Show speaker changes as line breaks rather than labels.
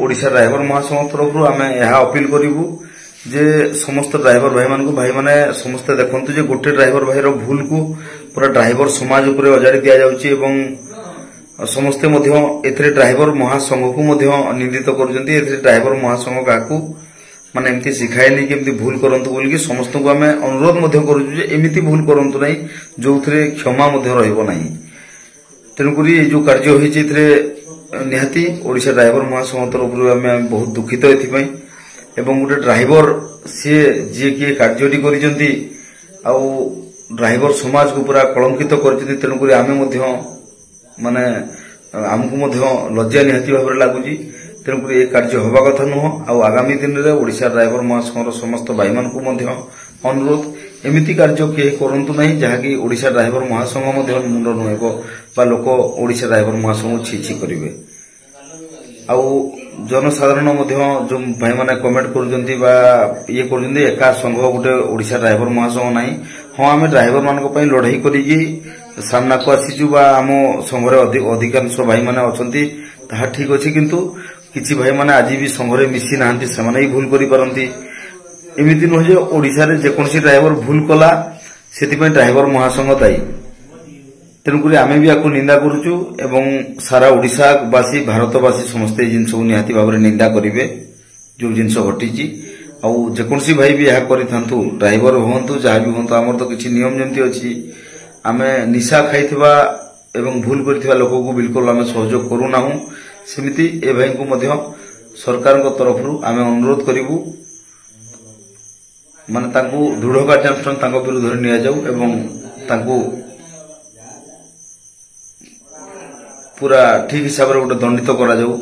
Odisha driver महासंघ तरफ आम यह अपील करूँ जे समस्त ड्राइवर भाई मान भाई मैंने समस्त देखते जे गोटे ड्राइवर भाई भूल को पूरा ड्राइवर समाज उपर अजाड़ी दि जाउछि एवं समस्ते एथिरे ड्राइवर महासंघ को निंदित कर ड्राइवर महासंघ क्या माने एमती शिखाएनि कि भूल करंतु बोल कि समस्त को आम अनुरोध करूँ एमती भूल करंतु नहीं जो क्षमा रहिबो नहीं। तेणुक जो कार्य होती निहाती ओडिशा ड्राइवर महासंघ तरफ आम बहुत दुखित एथि एवं गोटे ड्राइवर सी जी किए कार्य करिसेंती आउ ड्राइवर समाज को पूरा कलंकित कर तेणुक आम माने आमको लज्जा निहाती भाव लगुच तेणुक ये कार्य हवा कथा नुह आउ आगामी दिन में ओडिशा ड्राइवर महासंघ समस्त भाई मान को अनुरोध एमती कार्य किए करंतु नहीं जहाँकि ओडिशा ड्राइवर महासंघ मुंड नुहेब लोक ओडिशा ड्राइवर महासंघ छी करेंगे। आउ जनसाधारण जो भाई मैंने कमेंट कर ये कर एका संघ गोटे ओडिशा ड्राइवर महासंघ ना हाँ आम ड्राइवर मान लड़ाई करी सामना को आसीचु आम संघरे अधिकांश भाई मैंने अच्छा ठीक अच्छे किंतु किसी भाई मैंने आज भी संघरे मिसी ना से भूल करी एमती नुहे जे ओडिशा रे जेकोसी ड्राइवर भूल कला से ड्राइवर महासंघ दायी। तेणुक आम भी आपको निंदा करुचु एवं सारा ओडिशावासी भारतवासी समस्ते जिन सब निहाती भाव में निंदा करेंगे जो जिनस घटी आउ जेकोसी भाई भी यह करूँ ड्राइवर हूँ जहाँ भी हूँ आमर तो किसी नियम जमी अच्छी आम निशा खाई एवं भूल कर लोक को बिल्कुल आम सहयोग करूना सेमती ए भाई को सरकार तरफ आम अनुरोध करूँ माने दृढ़ कार्यानुष्ठान विरुद्ध नि जाऊ एवं पूरा ठीक हिसाब से गोटे दंडित करा जाऊ।